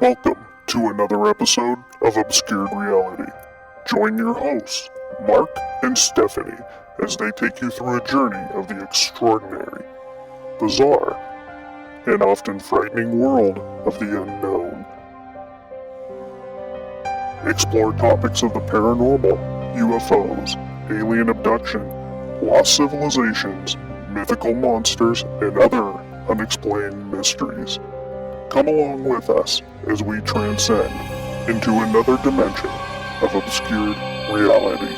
Welcome to another episode of Obscured Reality. Join your hosts, Mark and Stephanie, as they take you through a journey of the extraordinary, bizarre, and often frightening world of the unknown. Explore topics of the paranormal, UFOs, alien abduction, lost civilizations, mythical monsters, and other unexplained mysteries. Come along with us as we transcend into another dimension of obscured reality.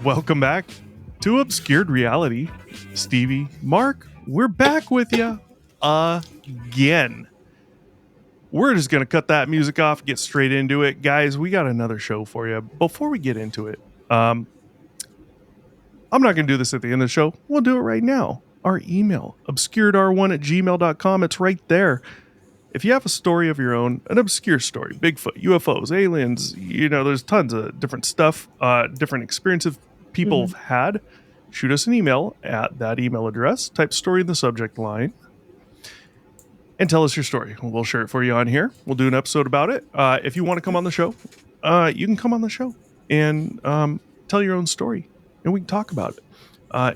Welcome back to Obscured Reality. Stevie, Mark, we're back with you again. We're just going to cut that music off, get straight into it. Guys, we got another show for you. Before we get into it, I'm not going to do this at the end of the show. We'll do it right now. Our email, obscuredr1@gmail.com. It's right there. If you have a story of your own, an obscure story, Bigfoot, UFOs, aliens, there's tons of different stuff, different experiences people have had, shoot us an email at that email address, type story in the subject line, and tell us your story. We'll share it for you on here. We'll do an episode about it. If you want to come on the show, you can come on the show and tell your own story, and we can talk about it.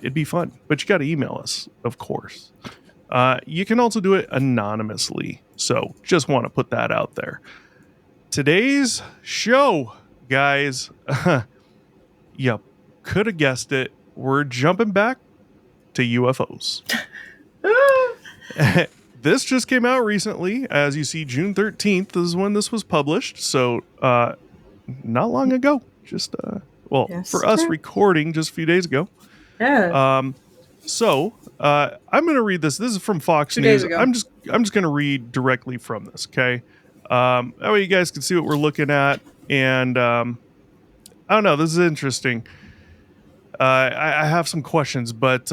It'd be fun, but you got to email us, of course. You can also do it anonymously, so just want to put that out there. Today's show, guys, you could have guessed it. We're jumping back to UFOs. This just came out recently. As you see, June 13th is when this was published. So not long ago. Just, for us recording just a few days ago. Yeah. I'm going to read this. This is from Fox News. I'm just going to read directly from this, okay? That way you guys can see what we're looking at. And I don't know. This is interesting. I have some questions, but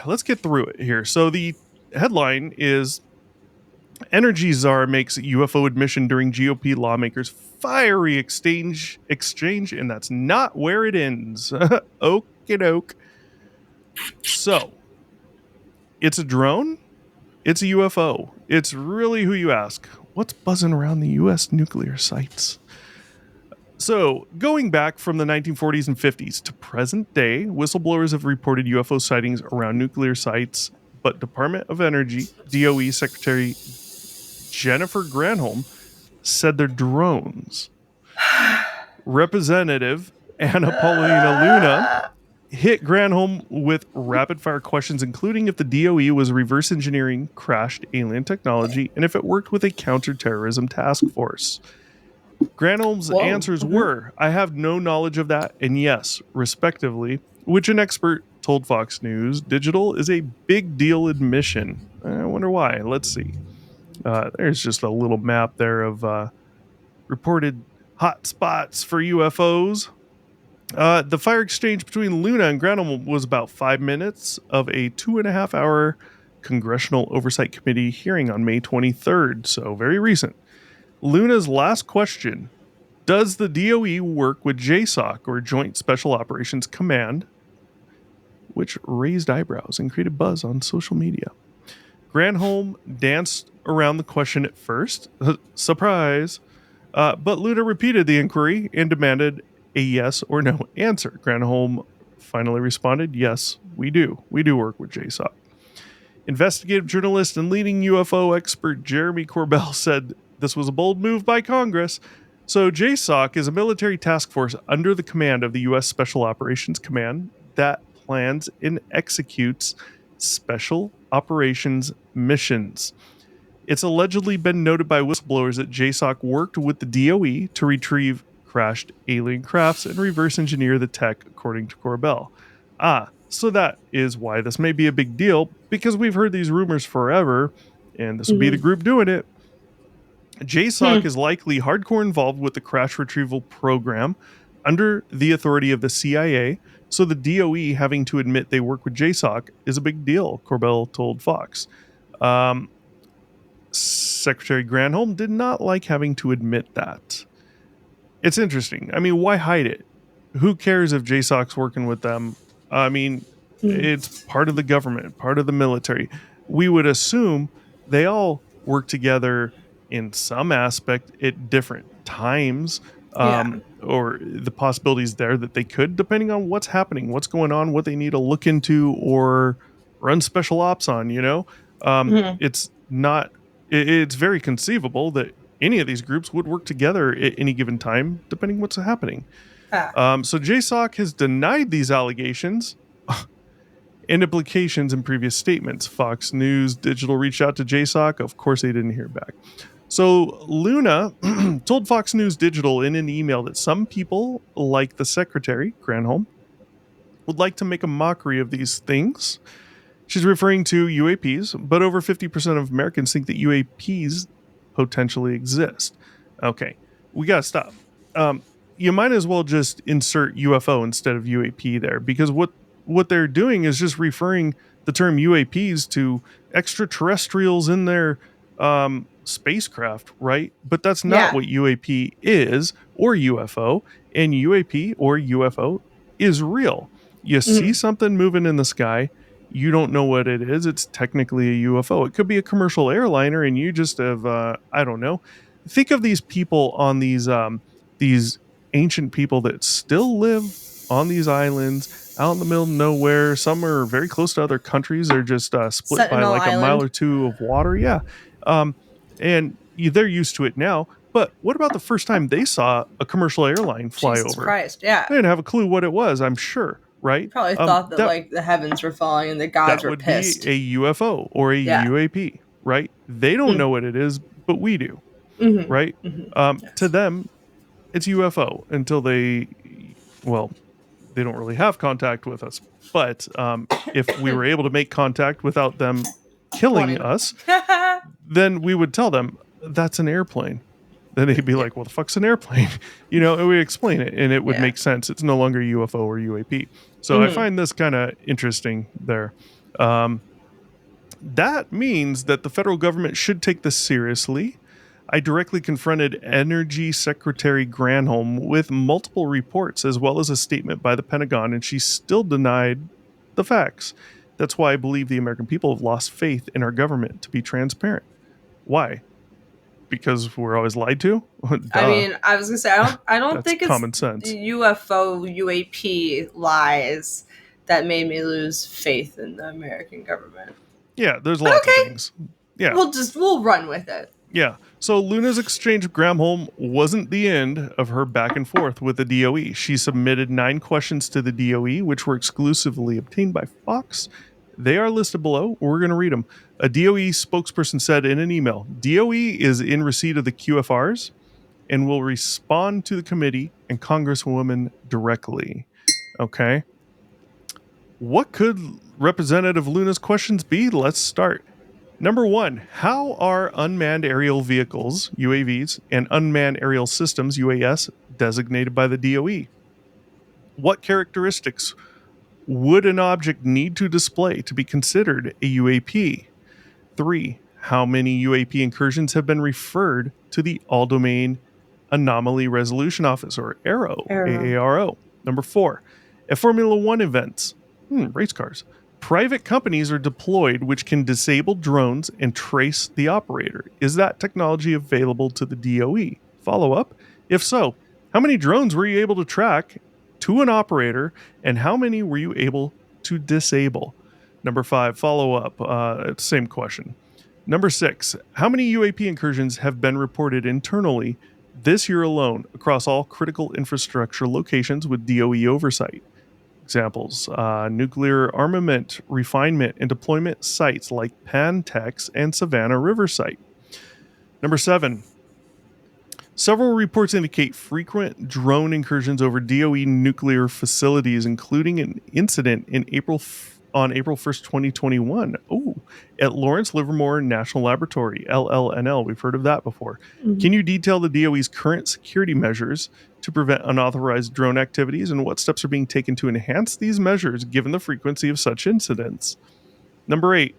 let's get through it here. So the headline is Energy Czar makes UFO admission during GOP lawmakers' fiery exchange, and that's not where it ends. Okie doke. So, it's a drone? It's a UFO. It's really who you ask. What's buzzing around the U.S. nuclear sites? So, going back from the 1940s and 50s to present day, whistleblowers have reported UFO sightings around nuclear sites, but Department of Energy, DOE Secretary Jennifer Granholm said they're drones. Representative Anna Paulina Luna hit Granholm with rapid-fire questions, including if the DOE was reverse engineering crashed alien technology and if it worked with a counterterrorism task force. Granholm's answers were, I have no knowledge of that, and yes, respectively, which an expert told Fox News Digital is a big deal admission. I wonder why. Let's see. There's just a little map there of reported hot spots for UFOs. The fire exchange between Luna and Granholm was about 5 minutes of a 2.5-hour Congressional Oversight Committee hearing on May 23rd, so very recent. Luna's last question, does the DOE work with JSOC, or Joint Special Operations Command, which raised eyebrows and created buzz on social media. Granholm danced around the question at first, surprise, but Luna repeated the inquiry and demanded a yes or no answer. Granholm finally responded, yes, we do. We do work with JSOC. Investigative journalist and leading UFO expert Jeremy Corbell said this was a bold move by Congress. So JSOC is a military task force under the command of the U.S. Special Operations Command that plans and executes special operations missions. It's allegedly been noted by whistleblowers that JSOC worked with the DOE to retrieve crashed alien crafts and reverse engineer the tech, according to Corbell. So that is why this may be a big deal, because we've heard these rumors forever, and this would be the group doing it. JSOC is likely hardcore involved with the crash retrieval program under the authority of the CIA, so the DOE having to admit they work with JSOC is a big deal, Corbell told Fox. Secretary Granholm did not like having to admit that. It's interesting. I mean, why hide it? Who cares if JSOC's working with them? I mean, it's part of the government, part of the military. We would assume they all work together in some aspect at different times, Yeah. or the possibilities there that they could, depending on what's happening, what's going on, what they need to look into or run special ops on. Mhm. It's not. It's very conceivable that any of these groups would work together at any given time, depending what's happening. Ah. So JSOC has denied these allegations and implications in previous statements. Fox News Digital reached out to JSOC. Of course, they didn't hear back. So Luna told Fox News Digital in an email that some people, like the secretary, Granholm, would like to make a mockery of these things. She's referring to UAPs, but over 50% of Americans think that UAPs potentially exist. Okay, we got to stop. You might as well just insert UFO instead of UAP there, because what they're doing is just referring the term UAPs to extraterrestrials in their spacecraft, right? But that's not Yeah. what UAP is or UFO, and UAP or UFO is real. You see something moving in the sky, you don't know what it is. It's technically a UFO. It could be a commercial airliner, and you just have I don't know. Think of these people on these ancient people that still live on these islands out in the middle of nowhere. Some are very close to other countries. They're just split by Sentinel like a mile Island. or two of water. Yeah, and they're used to it now. But what about the first time they saw a commercial airline fly Jesus over? Christ, yeah. They didn't have a clue what it was, I'm sure, right? Probably thought that like the heavens were falling and the gods that were would pissed. be a UFO or a Yeah. UAP, right? They don't know what it is, but we do, Mm-hmm. right? Yes. To them, it's UFO until well, they don't really have contact with us. But if we were able to make contact without them killing us, then we would tell them that's an airplane. Then they'd be like, well, the fuck's an airplane? And we explain it and it would make sense. It's no longer UFO or UAP. So I find this kind of interesting there. That means that the federal government should take this seriously. I directly confronted Energy Secretary Granholm with multiple reports as well as a statement by the Pentagon, and she still denied the facts. That's why I believe the American people have lost faith in our government to be transparent. Why? Because we're always lied to? I mean, I was gonna say I don't think it's common sense. UFO UAP lies that made me lose faith in the American government. Yeah, there's lots of things. Yeah. We'll run with it. Yeah. So Luna's exchange with Granholm wasn't the end of her back and forth with the DOE. She submitted 9 questions to the DOE, which were exclusively obtained by Fox. They are listed below. We're going to read them. A DOE spokesperson said in an email, DOE is in receipt of the QFRs and will respond to the committee and Congresswoman directly. Okay. What could Representative Luna's questions be? Let's start. Number 1, how are unmanned aerial vehicles, UAVs, and unmanned aerial systems, UAS, designated by the DOE? What characteristics would an object need to display to be considered a UAP? 3, how many UAP incursions have been referred to the All-Domain Anomaly Resolution Office, or AARO? Number 4, at Formula One events, race cars, private companies are deployed which can disable drones and trace the operator. Is that technology available to the DOE? Follow up. If so, how many drones were you able to track to an operator and how many were you able to disable? Number 5, follow up. Same question. Number 6, how many UAP incursions have been reported internally this year alone across all critical infrastructure locations with DOE oversight? Examples, nuclear armament, refinement, and deployment sites like Pantex and Savannah River site. Number 7, several reports indicate frequent drone incursions over DOE nuclear facilities, including an incident on April 1st, 2021. At Lawrence Livermore National Laboratory, LLNL. We've heard of that before. Can you detail the DOE's current security measures to prevent unauthorized drone activities and what steps are being taken to enhance these measures given the frequency of such incidents? Number 8,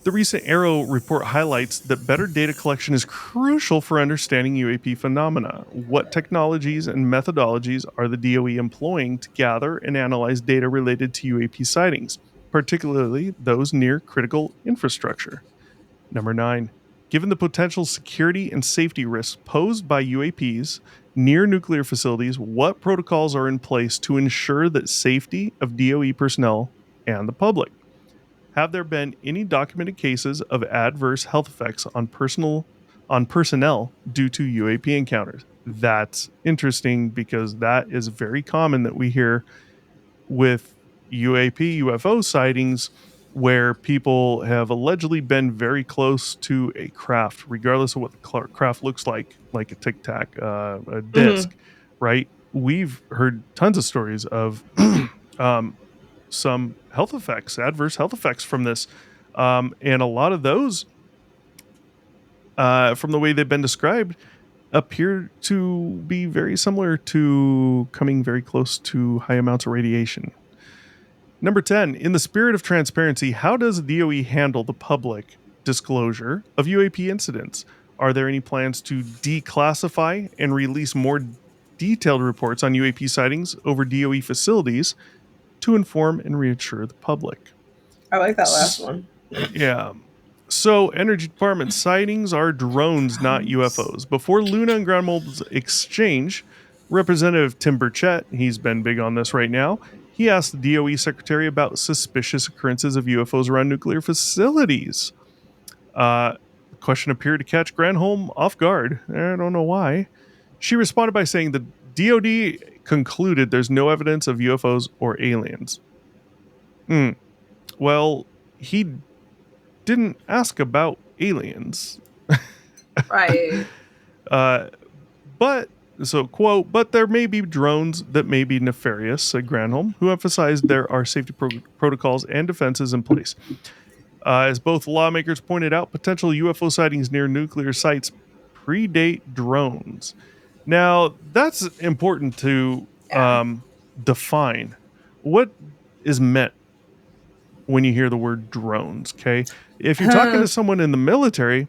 The recent Arrow report highlights that better data collection is crucial for understanding UAP phenomena. What technologies and methodologies are the DOE employing to gather and analyze data related to UAP sightings, particularly those near critical infrastructure? Number 9. Given the potential security and safety risks posed by UAPs near nuclear facilities, what protocols are in place to ensure that safety of DOE personnel and the public? Have there been any documented cases of adverse health effects on personnel due to UAP encounters? That's interesting because that is very common that we hear with UAP UFO sightings where people have allegedly been very close to a craft, regardless of what the craft looks like a tic tac, a disc, right? We've heard tons of stories of some health effects, adverse health effects from this. And a lot of those, from the way they've been described, appear to be very similar to coming very close to high amounts of radiation. Number 10, in the spirit of transparency, how does DOE handle the public disclosure of UAP incidents? Are there any plans to declassify and release more detailed reports on UAP sightings over DOE facilities to inform and reassure the public? I like that last one. Yeah. So, Energy Department sightings are drones, not UFOs. Before Luna and ground mobiles exchange, Representative Tim Burchett, he's been big on this right now, he asked the DOE secretary about suspicious occurrences of UFOs around nuclear facilities. The question appeared to catch Granholm off guard. I don't know why. She responded by saying the DOD concluded there's no evidence of UFOs or aliens. Well, he didn't ask about aliens. Right. But there may be drones that may be nefarious, said Granholm, who emphasized there are safety protocols and defenses in place. As both lawmakers pointed out, potential UFO sightings near nuclear sites predate drones. Now, that's important to define. What is meant when you hear the word drones, okay? If you're talking to someone in the military,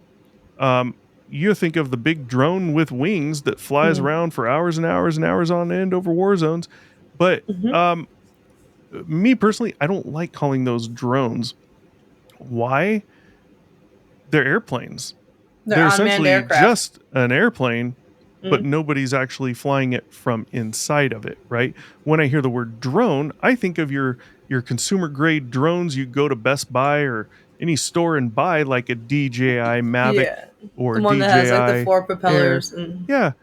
you think of the big drone with wings that flies around for hours and hours and hours on end over war zones. But me personally, I don't like calling those drones. Why? They're airplanes. They're essentially aircraft. just an airplane, but nobody's actually flying it from inside of it, right? When I hear the word drone, I think of your consumer grade drones you go to Best Buy or any store and buy, like a DJI Mavic or the one DJI that has like the 4 propellers. Yeah,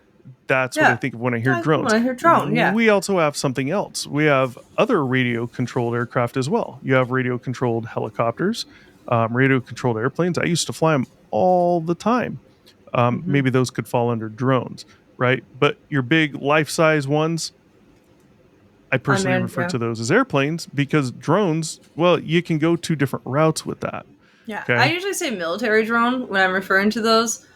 that's what I think of when I hear drones. When I hear drone, yeah. We also have something else. We have other radio-controlled aircraft as well. You have radio-controlled helicopters, radio-controlled airplanes. I used to fly them all the time. Maybe those could fall under drones, right? But your big life-size ones, I personally refer to those as airplanes because drones, well, you can go 2 different routes with that. Yeah, okay? I usually say military drone when I'm referring to those,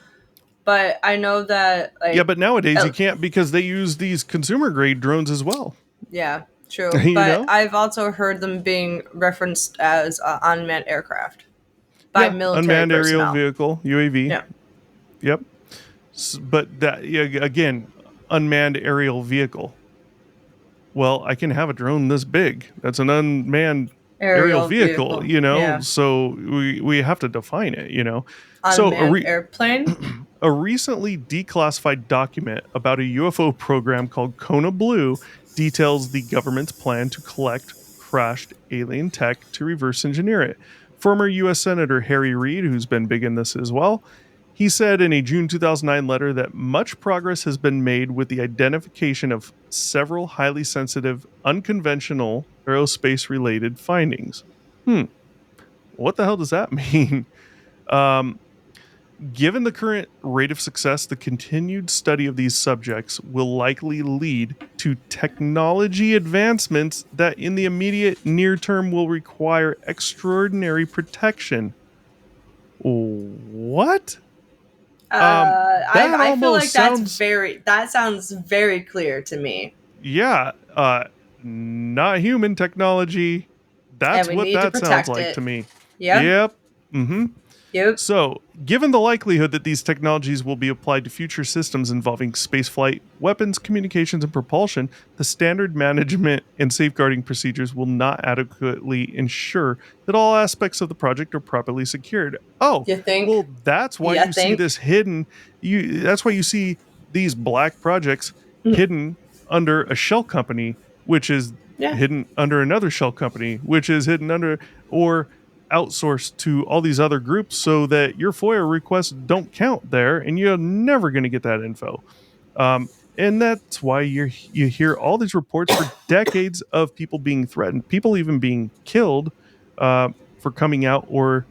but I know that but nowadays you can't because they use these consumer grade drones as well. Yeah, true. But I've also heard them being referenced as unmanned aircraft by military unmanned personnel. aerial vehicle, UAV. Yeah. Yep. But that again, unmanned aerial vehicle. Well, I can have a drone this big. That's an unmanned aerial vehicle, you know? Yeah. So we have to define it, you know? Unmanned airplane? A recently declassified document about a UFO program called Kona Blue details the government's plan to collect crashed alien tech to reverse engineer it. Former U.S. Senator Harry Reid, who's been big in this as well, he said in a June 2009 letter that much progress has been made with the identification of several highly sensitive, unconventional aerospace-related findings. What the hell does that mean? Given the current rate of success, the continued study of these subjects will likely lead to technology advancements that in the immediate near term will require extraordinary protection. What? I feel like that sounds very clear to me. Yeah, not human technology. That's what that sounds like to me. Yep. Mm-hmm. Yep. So, given the likelihood that these technologies will be applied to future systems involving spaceflight, weapons, communications, and propulsion, the standard management and safeguarding procedures will not adequately ensure that all aspects of the project are properly secured. Oh, You think? well, that's why You you see think? this hidden. That's why you see these black projects Mhm. hidden under a shell company, which is Yeah. hidden under another shell company, which is hidden under, or outsourced to all these other groups so that your FOIA requests don't count there and you're never going to get that info. And that's why you hear all these reports for decades of people being threatened, people even being killed for coming out or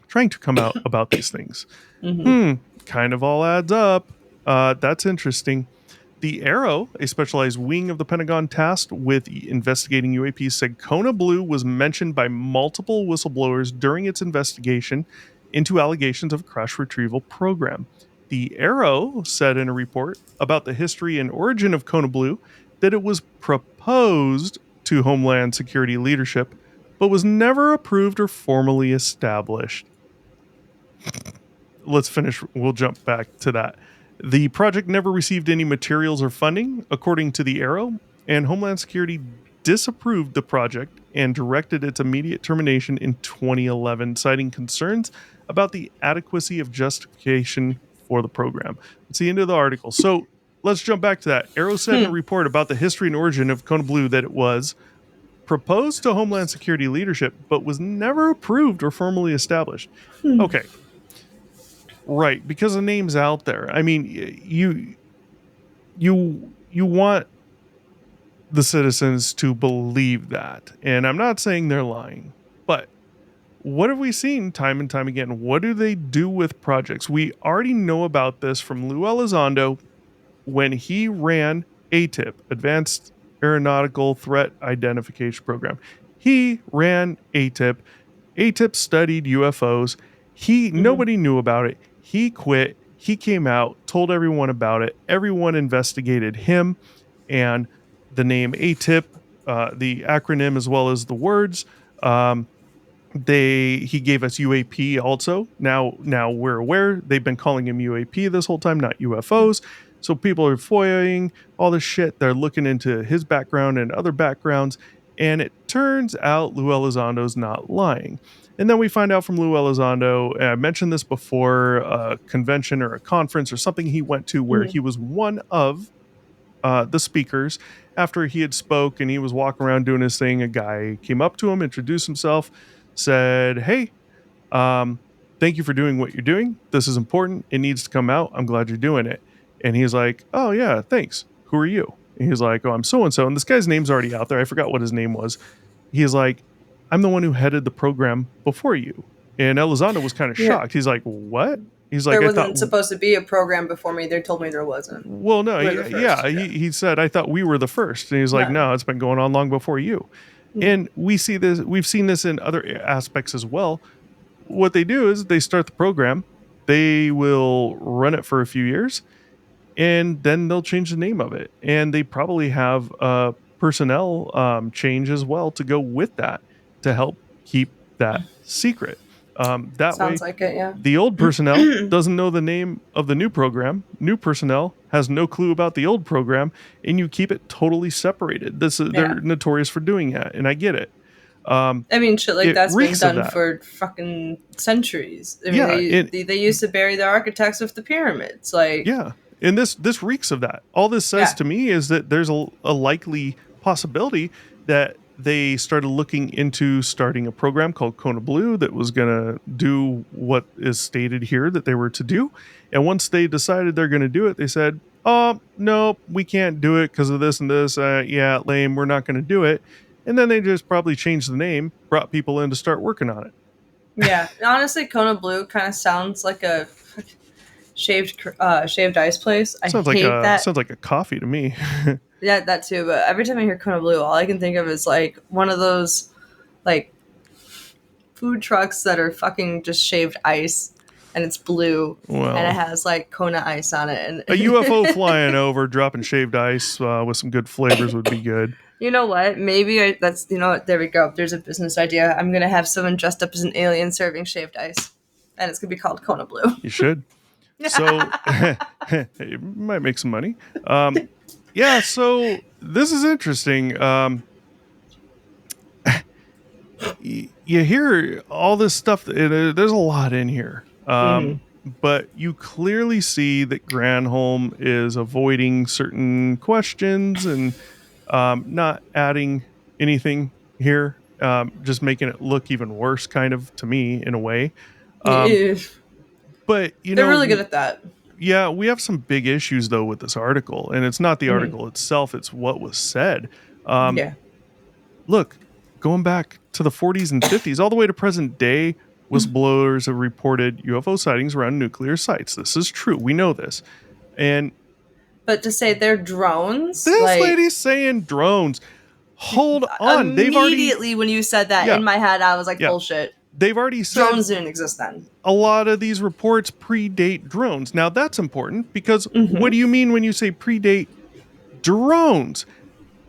trying to come out about these things. Hmm. Kind of all adds up. That's interesting. The Arrow, a specialized wing of the Pentagon tasked with investigating UAPs, said Kona Blue was mentioned by multiple whistleblowers during its investigation into allegations of a crash retrieval program. The Arrow said in a report about the history and origin of Kona Blue that it was proposed to Homeland Security leadership, but was never approved or formally established. Let's finish. We'll jump back to that. The project never received any materials or funding, according to the Arrow, and Homeland Security disapproved the project and directed its immediate termination in 2011, citing concerns about the adequacy of justification for the program. That's the end of the article. So let's jump back to that. Arrow said in a report about the history and origin of Kona Blue that it was proposed to Homeland Security leadership, but was never approved or formally established. Okay, right, because the name's out there. I mean, you want the citizens to believe that. And I'm not saying they're lying, but what have we seen time and time again? What do they do with projects? We already know about this from Lou Elizondo when he ran ATIP, Advanced Aeronautical Threat Identification Program. He ran ATIP. ATIP studied UFOs. Nobody knew about it. He quit. He came out, told everyone about it. Everyone investigated him and the name ATIP, the acronym as well as the words. Um, he gave us UAP also. Now we're aware they've been calling him UAP this whole time, not UFOs. So people are FOIAing all this shit. They're looking into his background and other backgrounds, and it turns out Lou Elizondo's not lying. And then we find out from Lou Elizondo, and I mentioned this before, a convention or a conference or something he went to where he was one of the speakers. After he had spoke and he was walking around doing his thing, a guy came up to him, introduced himself, said, "Hey, um, thank you for doing what you're doing. This is important. It needs to come out. I'm glad you're doing it." And he's like, "Oh yeah, thanks. Who are you?" And he's like, "Oh, I'm so and so." And this guy's name's already out there. I forgot what his name was. He's like, "I'm the one who headed the program before you." And Elizondo was kind of Yeah. shocked. He's like, "What?" He's like, There "I wasn't thought." supposed to be a program before me. They told me there wasn't. Well, no, We're the first, yeah, yeah. he said, "I thought we were the first." And he's like, No. "No, it's been going on long before you." And we've seen this in other aspects as well. What they do is they start the program, they will run it for a few years, and then they'll change the name of it. And they probably have personnel change as well to go with that to help keep that secret. That way, Sounds like it, yeah. the old personnel doesn't know the name of the new program. New personnel has no clue about the old program, and you keep it totally separated. They're notorious for doing that, and I get it. I mean, shit like It that's been reeks of done that. for fucking centuries. I mean, Yeah, they used to bury the architects of the pyramids. Like, Yeah, and this reeks of that. All this says Yeah. to me is that there's a likely possibility that they started looking into starting a program called Kona Blue that was going to do what is stated here that they were to do. And once they decided they're going to do it, they said, "Oh, no, we can't do it because of this and this. Yeah, lame. We're not going to do it." And then they just probably changed the name, brought people in to start working on it. yeah. Honestly, Kona Blue kind of sounds like a shaved ice place. I Sounds hate that. sounds like a coffee to me. Yeah, that too. But every time I hear Kona Blue, all I can think of is like one of those like food trucks that are fucking just shaved ice, and it's blue, Well, and it has like Kona ice on it. And a UFO flying over, dropping shaved ice with some good flavors would be good. You know what? Maybe that's, you know what? There we go. There's a business idea. I'm going to have someone dressed up as an alien serving shaved ice. And it's going to be called Kona Blue. You should. So it might make some money. Yeah, so this is interesting. You hear all this stuff. There's a lot in here. But you clearly see that Granholm is avoiding certain questions and not adding anything here, just making it look even worse, kind of, to me, in a way. Yeah. But, They're really good at that. Yeah, we have some big issues, though, with this article. And it's not the article itself, it's what was said. Yeah. Look, going back to the 40s and 50s, all the way to present day, whistleblowers have reported UFO sightings around nuclear sites. This is true. We know this. But to say they're drones, this like, lady's saying drones. Hold on. Immediately when you said that, in my head, I was like, bullshit. They've already said drones didn't exist then. A lot of these reports predate drones. Now that's important because what do you mean when you say predate drones?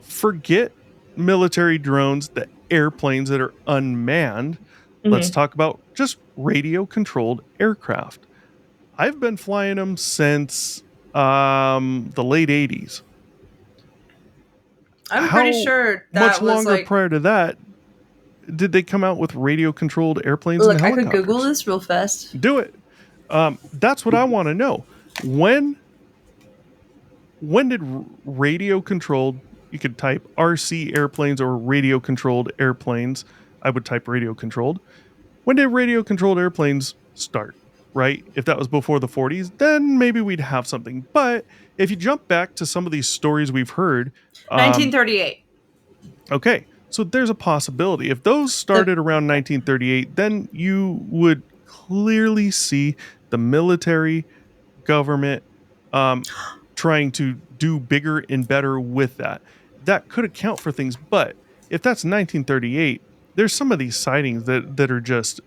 Forget military drones, the airplanes that are unmanned. Let's talk about just radio-controlled aircraft. I've been flying them since the late 80s. I'm pretty sure that much was longer prior to that did they come out with radio-controlled airplanes and helicopters? I could Google this real fast. Do it. That's what I want to know. When did radio-controlled, you could type RC airplanes or radio-controlled airplanes. I would type radio-controlled. When did radio-controlled airplanes start, right? If that was before the 40s, then maybe we'd have something. But if you jump back to some of these stories we've heard... 1938. Okay. So there's a possibility. If those started around 1938, then you would clearly see the military government trying to do bigger and better with that. That could account for things. But if that's 1938, there's some of these sightings that are just,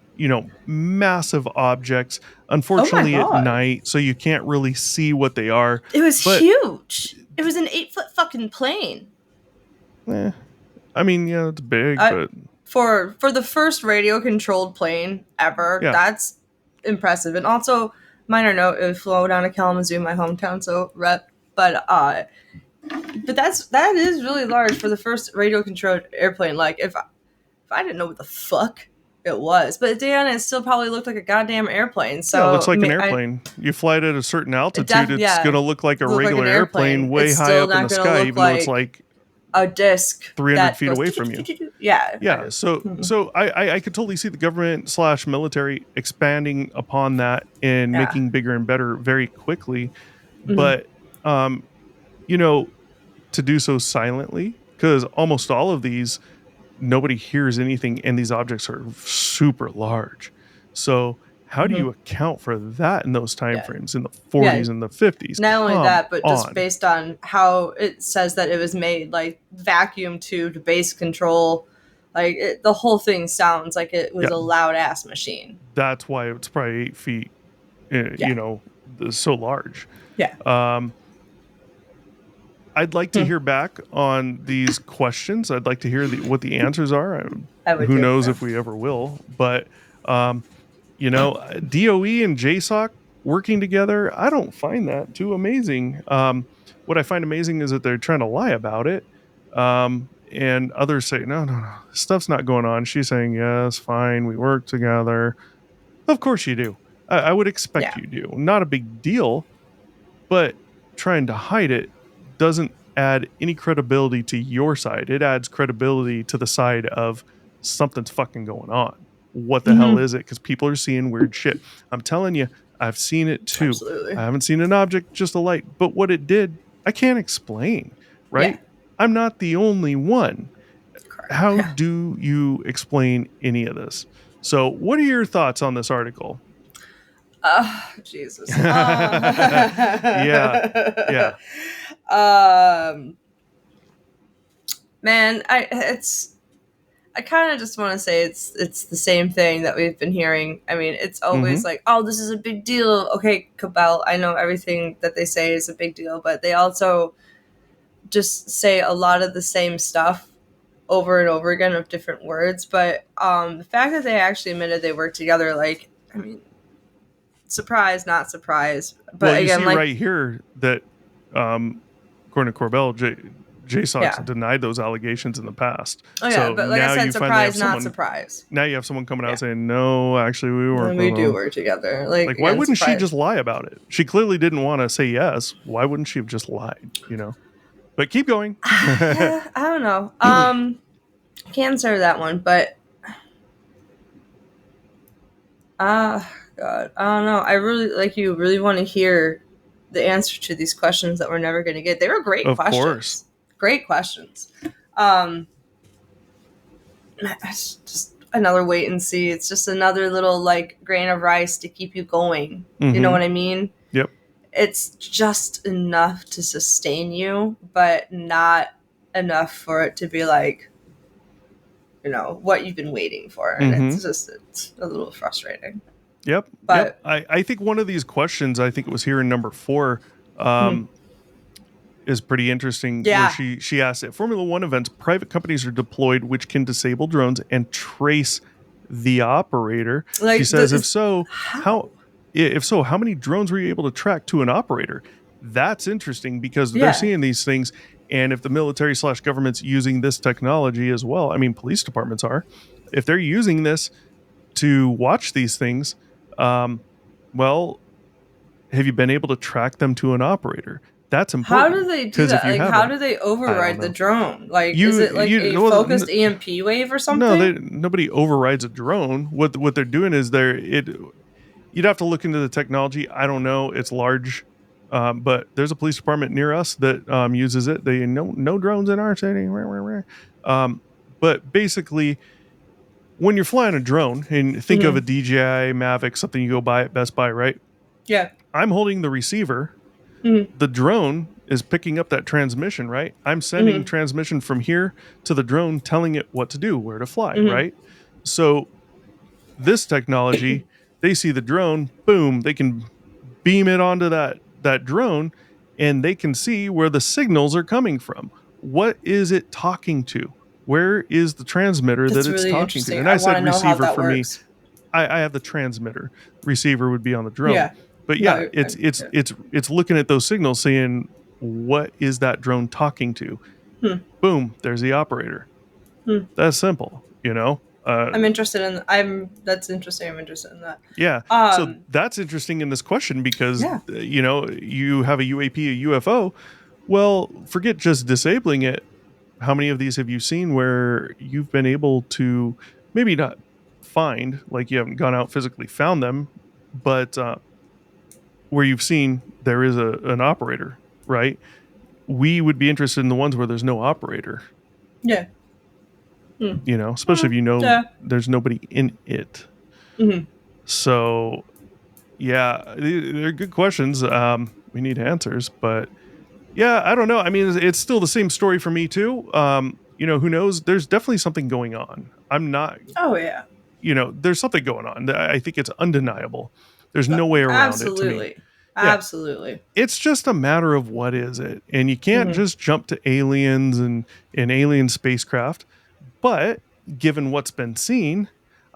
massive objects, unfortunately at night, so you can't really see what they are. It was huge. It was an 8-foot fucking plane. I mean, yeah, it's big, but... For the first radio-controlled plane ever, that's impressive. And also, minor note, it would flow down to Kalamazoo, my hometown, so rep. But that is really large for the first radio-controlled airplane. Like, if I didn't know what the fuck it was. But Diana, it still probably looked like a goddamn airplane. So it looks like an airplane. You fly it at a certain altitude, it's going to look like a regular airplane way high up in the sky, even though it's like... a disc 300 feet away from you. Yeah. So I could totally see the government / military expanding upon that and making bigger and better very quickly. But, to do so silently, because almost all of these, nobody hears anything and these objects are super large. So how do you account for that in those time frames in the 40s and the 50s? Not only that, but just based on how it says that it was made, like vacuum tube, base control, like the whole thing sounds like it was a loud ass machine. That's why it's probably 8 feet, so large. Yeah. I'd like to hear back on these questions. I'd like to hear what the answers are. Who knows if we ever will, but DOE and JSOC working together, I don't find that too amazing. What I find amazing is that they're trying to lie about it. And others say, no, stuff's not going on. She's saying, yes, fine, we work together. Of course you do. I would expect you do. Not a big deal, but trying to hide it doesn't add any credibility to your side. It adds credibility to the side of something's fucking going on. What the hell is it? Because people are seeing weird shit. I'm telling you, I've seen it too. Absolutely. I haven't seen an object, just a light. But what it did, I can't explain, right? Yeah. I'm not the only one. Correct. How do you explain any of this? So what are your thoughts on this article? Jesus. Yeah. Man, I kind of just want to say it's the same thing that we've been hearing. I mean, it's always like, oh, this is a big deal. Okay, Cabell, I know everything that they say is a big deal, but they also just say a lot of the same stuff over and over again with different words. But the fact that they actually admitted they worked together, like, I mean, surprise, not surprise. But Well, you again, see like, right here that, according to Corbell, JSOX Yeah. denied those allegations in the past. oh yeah, So but like now I said, you finally have surprise, not someone. surprise. Now you have someone coming Yeah. out saying, "No, actually, we weren't." And we do work together. Like, why again, wouldn't she surprise. just lie about it? She clearly didn't want to say yes. Why wouldn't she have just lied? You know. But keep going. Yeah, I don't know. Can't answer that one, but God, I don't know. I really like you. Really want to hear the answer to these questions that we're never going to get. They were great Of questions. course. Great questions. It's just another wait and see. It's just another little like grain of rice to keep you going. You know Mhm. what I mean? Yep. It's just enough to sustain you, but not enough for it to be like, what you've been waiting for. And it's a little frustrating. Yep. But I think one of these questions, I think it was here in number 4, is pretty interesting. Yeah. Where she asked, at Formula One events, private companies are deployed which can disable drones and trace the operator. Like, She says, if how? how many drones were you able to track to an operator? That's interesting because Yeah. they're seeing these things. And if the military / government's using this technology as well, I mean, police departments are, if they're using this to watch these things, well, have you been able to track them to an operator? That's How important. do they do 'Cause if that? you Like, how haven't, do they I override don't the know. drone? Like, You- is it like you- a well, focused EMP wave or something? No, nobody overrides a drone. What they're doing is you'd have to look into the technology. I don't know. It's large, but there's a police department near us that uses it. They no drones in our city. But basically, when you're flying a drone and think of a DJI Mavic, something you go buy at Best Buy, right? Yeah. I'm holding the receiver. Mhm. The drone is picking up that transmission, right? I'm sending transmission from here to the drone, telling it what to do, where to fly, right? So this technology, they see the drone, boom, they can beam it onto that drone, and they can see where the signals are coming from. What is it talking to? Where is the transmitter That's that it's really talking interesting. to? And I I want said to know how receiver that for me. works. I have the transmitter. Receiver would be on the drone. Yeah. But No, yeah, it's looking at those signals, saying what is that drone talking to? Boom, there's the operator. That's simple, I'm interested in. That's interesting. I'm interested in that. Yeah. So that's interesting in this question because Yeah. You have a UAP, a UFO. Well, forget just disabling it. How many of these have you seen where you've been able to maybe not find, like you haven't gone out physically found them, but where you've seen there is an operator, right? We would be interested in the ones where there's no operator, Yeah. especially if Yeah. there's nobody in it. So, yeah, they're good questions. We need answers, but yeah, I don't know. I mean, it's still the same story for me too. Who knows? There's definitely something going on. I'm not, Oh yeah. there's something going on. I think it's undeniable. There's no way around it to me. Absolutely. Yeah. Absolutely. It's just a matter of what is it, and you can't just jump to aliens and alien spacecraft. But given what's been seen,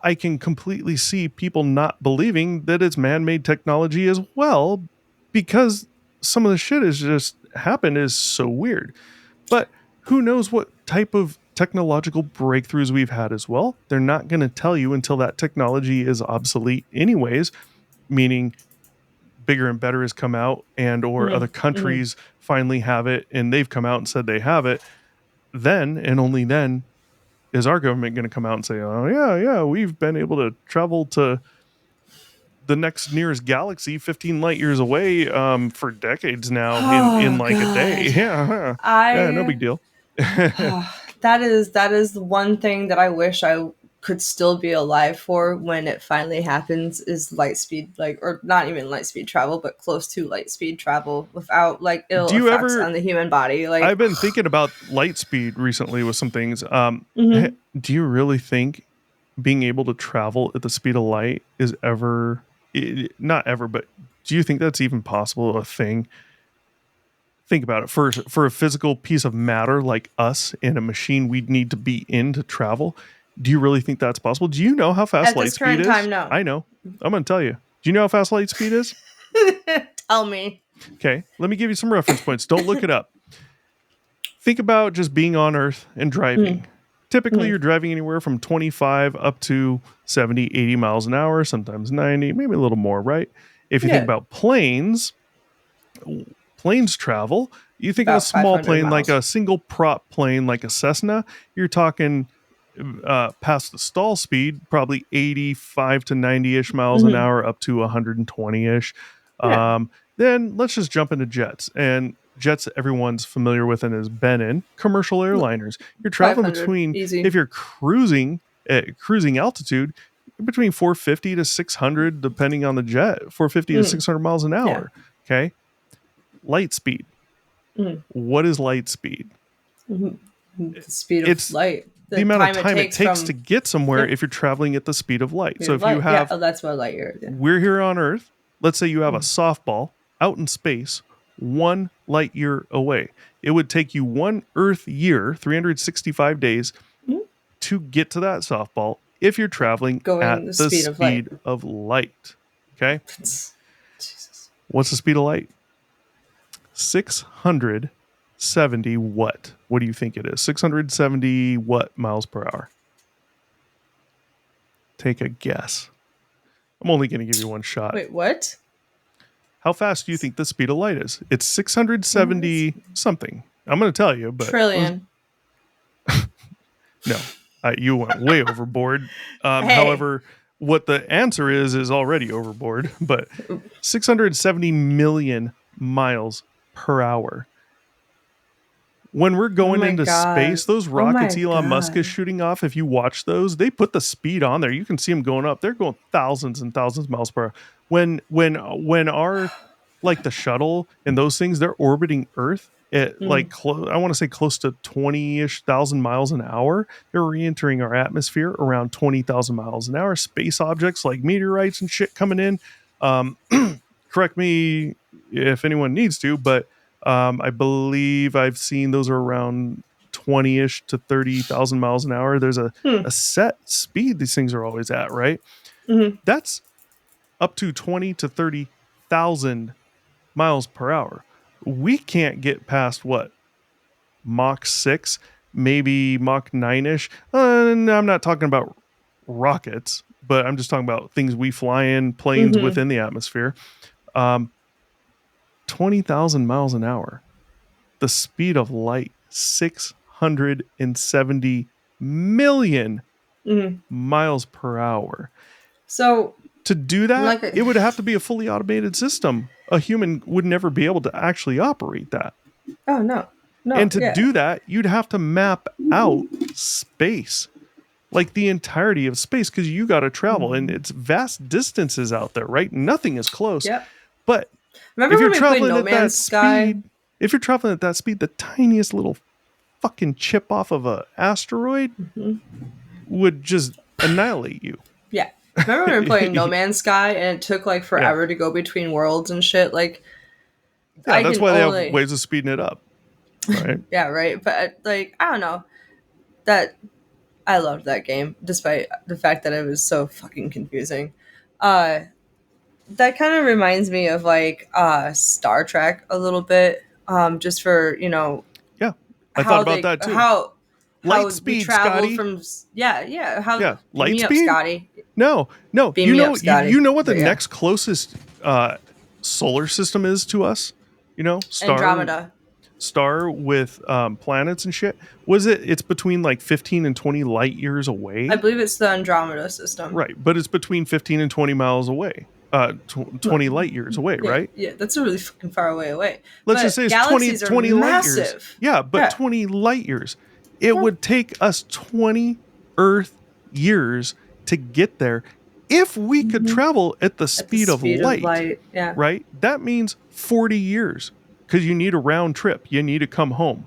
I can completely see people not believing that it's man-made technology as well, because some of the shit has just happened is so weird. But who knows what type of technological breakthroughs we've had as well? They're not going to tell you until that technology is obsolete anyways, meaning bigger and better has come out and or other countries finally have it and they've come out and said they have it. Then and only then is our government going to come out and say, oh yeah, we've been able to travel to the next nearest galaxy 15 light years away for decades now in like a day. Yeah, yeah, no big deal. That is the one thing that I wish I could still be alive for when it finally happens is light speed, or not even light speed travel, but close to light speed travel without ill effects on the human body. I've been thinking about light speed recently with some things. Do you really think being able to travel at the speed of light is not ever, but do you think that's even possible, a thing? think about it. For a physical piece of matter like us in a machine we'd need to be in to travel, do you really think that's possible? Do you know how fast At light this speed current is? time, no. I know. I'm going to tell you. Do you know how fast light speed is? Tell me. Okay, let me give you some reference points. Don't look it up. Think about just being on Earth and driving. Typically, you're driving anywhere from 25 up to 70, 80 miles an hour, sometimes 90, maybe a little more, right? If you think about planes travel, you think of a About small 500 plane like miles. a single prop plane like a Cessna, you're talking past the stall speed, probably 85 to 90-ish miles an hour up to 120-ish. Yeah. Then let's just jump into jets. And jets everyone's familiar with and has been in, commercial airliners. You're traveling 500, between, easy. if you're cruising at cruising altitude, between 450 to 600, depending on the jet, 450 to 600 miles an hour. Okay. Light speed. What is light speed? The speed of It's light. the amount of time it takes to get somewhere if you're traveling at the speed of light. So if you have, that's what light year. Yeah. we're here on Earth, let's say you have a softball out in space, 1 light year away. It would take you 1 Earth year, 365 days, to get to that softball if you're traveling at the speed of light. Okay? Jesus. What's the speed of light? 670 what? What do you think it is? 670 what miles per hour? Take a guess. I'm only going to give you one shot. Wait, what? How fast do you think the speed of light is? It's 670 something. I'm going to tell you, but Trillion. no, you went way overboard. Hey. However, what the answer is already overboard, but 670 million miles per hour. When we're going into space, those rockets Elon Musk is shooting off, if you watch those, they put the speed on there. You can see them going up. They're going thousands and thousands of miles per hour. When our, like the shuttle and those things, they're orbiting Earth at like, I want to say close to 20-ish thousand miles an hour. They're re-entering our atmosphere around 20,000 miles an hour. Space objects like meteorites and shit coming in. Correct me if anyone needs to, but I believe I've seen those are around 20-ish to 30,000 miles an hour. There's a set speed these things are always at, right? That's up to 20 to 30,000 miles per hour. We can't get past what? Mach 6, maybe Mach 9-ish. And I'm not talking about rockets, but I'm just talking about things we fly in, planes within the atmosphere. 20,000 miles an hour. The speed of light, 670 million miles per hour. So to do that, it would have to be a fully automated system. A human would never be able to actually operate that. Oh, no. And to do that, you'd have to map out space. Like the entirety of space, because you got to travel and it's vast distances out there, right? Nothing is close. Yep. But remember if you're when we traveling played No at Man's that Sky? speed, if you're traveling at that speed, the tiniest little fucking chip off of an asteroid would just annihilate you. Yeah. Remember when we were playing No Man's Sky and it took like forever to go between worlds and shit? Like, yeah, that's why they have ways of speeding it up. Right? Yeah, right. But like, I don't know. That I loved that game, despite the fact that it was so fucking confusing. That kind of reminds me of like Star Trek a little bit. Just for, you know. Yeah. I thought about that too. How light speed, Scotty. From how light speed, speed, Scotty. No. Beam me up, Scotty. You know what the next closest solar system is to us? You know, Andromeda. Star with planets and shit. It's between like 15 and 20 light years away. I believe it's the Andromeda system. Right, but it's between 15 and 20 miles away. 20 light years away, right? Yeah, that's a really fucking far away. Let's just say it's 20 light years. Yeah, but 20 light years. It would take us 20 Earth years to get there if we could travel at the speed of light. Yeah. Right? That means 40 years because you need a round trip. You need to come home.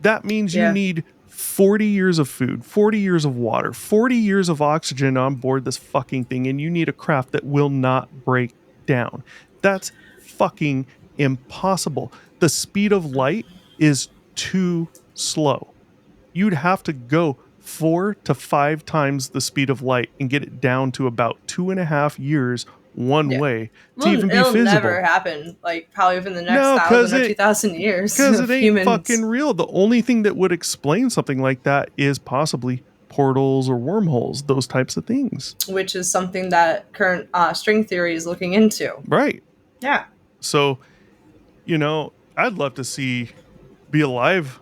That means you need 40 years of food, 40 years of water, 40 years of oxygen on board this fucking thing, and you need a craft that will not break down. That's fucking impossible. the speed of light is too slow. You'd have to go 4 to 5 times the speed of light and get it down to about 2.5 years one Yeah. way to Well, even be it'll feasible. never happen. Like probably within the next No, 1,000 or 2,000 years because of it ain't humans. fucking real. The only thing that would explain something like that is possibly portals or wormholes, those types of things. Which is something that current string theory is looking into. Right. Yeah. So, I'd love to be alive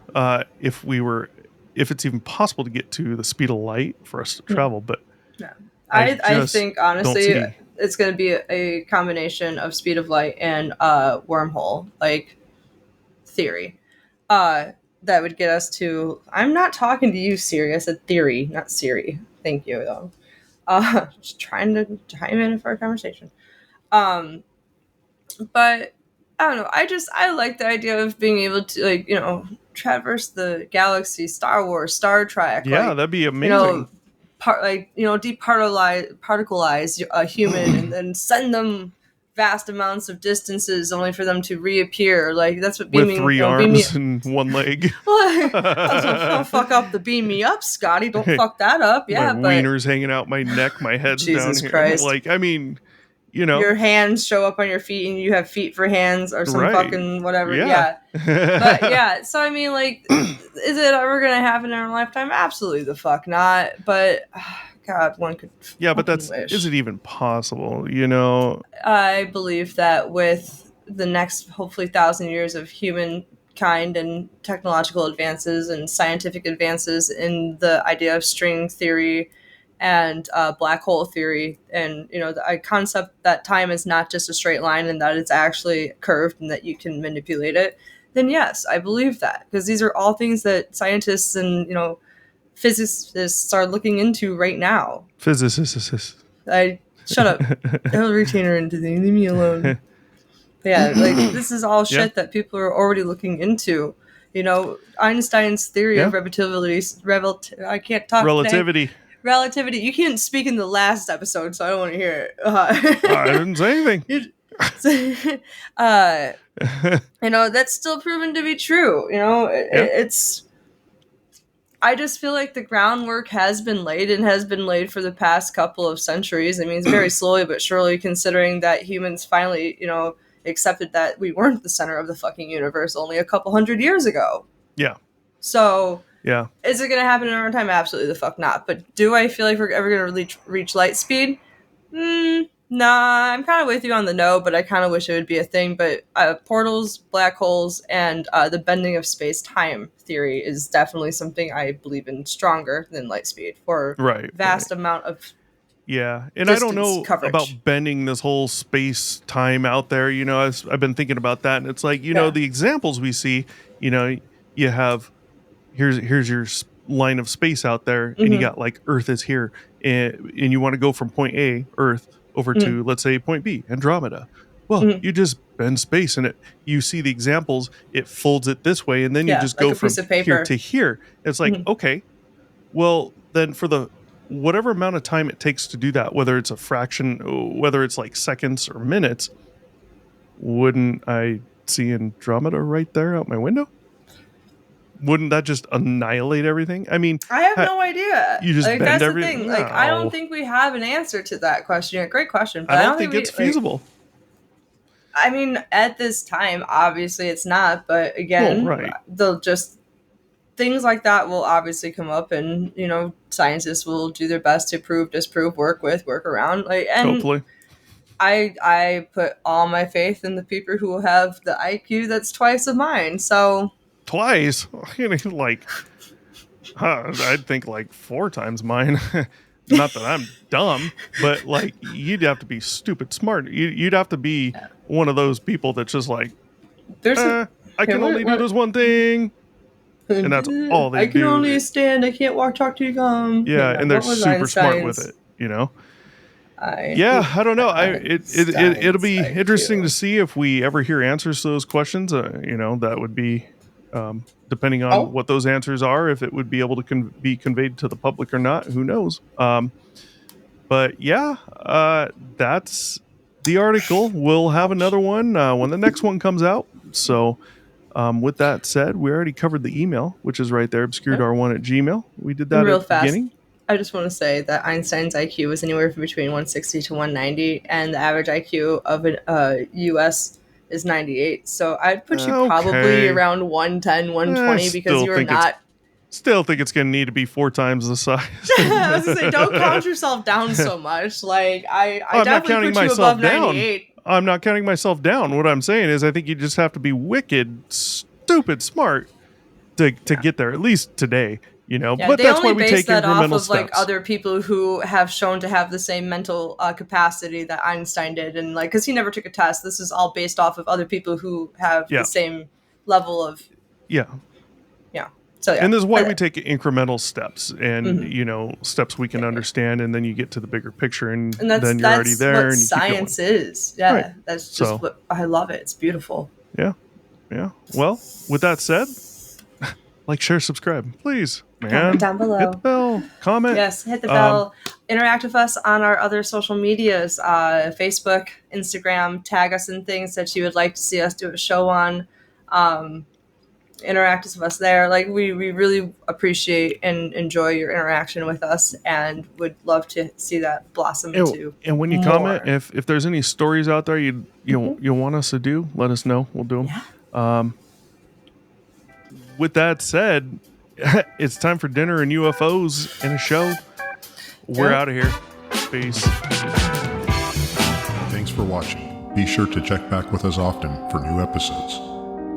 if it's even possible to get to the speed of light for us to travel. But Yeah. I I think honestly don't see. it's going to be a combination of speed of light and wormhole like theory. That would get us to. I'm not talking to you, Siri. I said theory, not Siri. Thank you, though. Just trying to chime in for our conversation. But I don't know. I like the idea of being able to traverse the galaxy, Star Wars, Star Trek. Yeah, like, that'd be amazing. Departicleize a human and then send them vast amounts of distances only for them to reappear. Like that's what beaming With 3 arms and 1 leg. Don't fuck up the beam me up, Scotty. Don't fuck that up. Yeah, my but wiener's hanging out my neck, my head's Jesus down here. Christ. Like, I mean, your hands show up on your feet and you have feet for hands or some Right. fucking whatever. Yeah. But yeah, so I mean, like, is it ever gonna happen in our lifetime? Absolutely the fuck not. But God, one could. Yeah, but wish. is it even possible? I believe that with the next hopefully 1,000 years of humankind and technological advances and scientific advances in the idea of string theory and black hole theory, and the concept that time is not just a straight line and that it's actually curved and that you can manipulate it, then yes, I believe that, because these are all things that scientists and physicists are looking into right now. Physicists. Shut up. I'll retain her into the leave me alone. But yeah, like this is all shit that people are already looking into. Einstein's theory of relativity. I can't talk. Relativity. Today. Relativity. You can't speak in the last episode, so I don't want to hear it. I didn't say anything. That's still proven to be true. It's. I just feel like the groundwork has been laid and has been laid for the past couple of centuries. I mean, it's very slowly but surely, considering that humans finally, accepted that we weren't the center of the fucking universe only a couple hundred years ago. Yeah. So. Yeah. Is it going to happen in our time? Absolutely the fuck not. But do I feel like we're ever going to reach light speed? Nah, I'm kind of with you on the no, but I kind of wish it would be a thing. But portals, black holes, and the bending of space-time theory is definitely something I believe in stronger than light speed for vast amount of and I don't know coverage. About bending this whole space-time out there. I've been thinking about that, and it's like, the examples we see, you have... Here's your line of space out there, and you got like Earth is here, and you want to go from point A, Earth, over to, let's say, point B, Andromeda. Well, you just bend space, and you see the examples. It folds it this way, and then you just go from here to here. It's like, okay, well, then for the whatever amount of time it takes to do that, whether it's a fraction, whether it's like seconds or minutes, wouldn't I see Andromeda right there out my window? Wouldn't that just annihilate everything? I mean, I have no idea. You just bend that's everything. The thing. Like, I don't think we have an answer to that question. Great question. But I don't think it's feasible. I mean, at this time, obviously it's not. But again, they'll just things like that will obviously come up, and scientists will do their best to prove, disprove, work around. Hopefully. I put all my faith in the people who have the IQ that's twice of mine. So. Twice? Like, I'd think like 4 times mine. Not that I'm dumb, but like you'd have to be stupid smart. You'd have to be one of those people that's just like, I can only do this one thing, and that's all they do. I can only stand. I can't walk, talk to you. Yeah, and they're super smart with it. I don't know. It'll be interesting to see if we ever hear answers to those questions. That would be. Depending on what those answers are, if it would be able to be conveyed to the public or not, who knows? But that's the article. We'll have another one when the next one comes out. So With that said, we already covered the email, which is right there, obscuredr1@gmail. We did that Real at the fast. beginning. I just want to say that Einstein's IQ was anywhere from between 160 to 190, and the average IQ of a U.S. is 98. So I'd put you probably Okay. around 110, 120 because you're not. Still think it's going to need to be 4 times the size. I was going to say, don't count yourself down so much. Like, I I'm not definitely counting put you myself above down. 98. I'm not counting myself down. What I'm saying is I think you just have to be wicked, stupid, smart to get there, at least today. You know, Yeah, but they that's only why we base take that incremental off of like steps. other people who have shown to have the same mental capacity that Einstein did, and like because he never took a test. This is all based off of other people who have Yeah. the same level of Yeah. So yeah, And this is why we take incremental steps and, Mhm. you know, steps we can understand. And then you get to the bigger picture and and then you're already there what and you science keep going. is. Yeah, Right. that's just So- what I love it. It's beautiful. Yeah. Yeah. Well, with that said, like, share, subscribe, please, man. Comment down below. Hit the bell, comment. Yes, hit the bell. Interact with us on our other social medias, Facebook, Instagram. Tag us in things that you would like to see us do a show on. Interact with us there. Like we really appreciate and enjoy your interaction with us, and would love to see that blossom into. And when you more. comment, if there's any stories out there you want us to do, let us know. We'll do them. Yeah. With that said, it's time for dinner and UFOs and a show. We're out of here. Peace. Thanks for watching. Be sure to check back with us often for new episodes.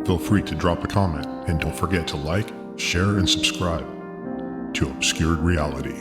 Feel free to drop a comment and don't forget to like, share, and subscribe to Obscured Reality.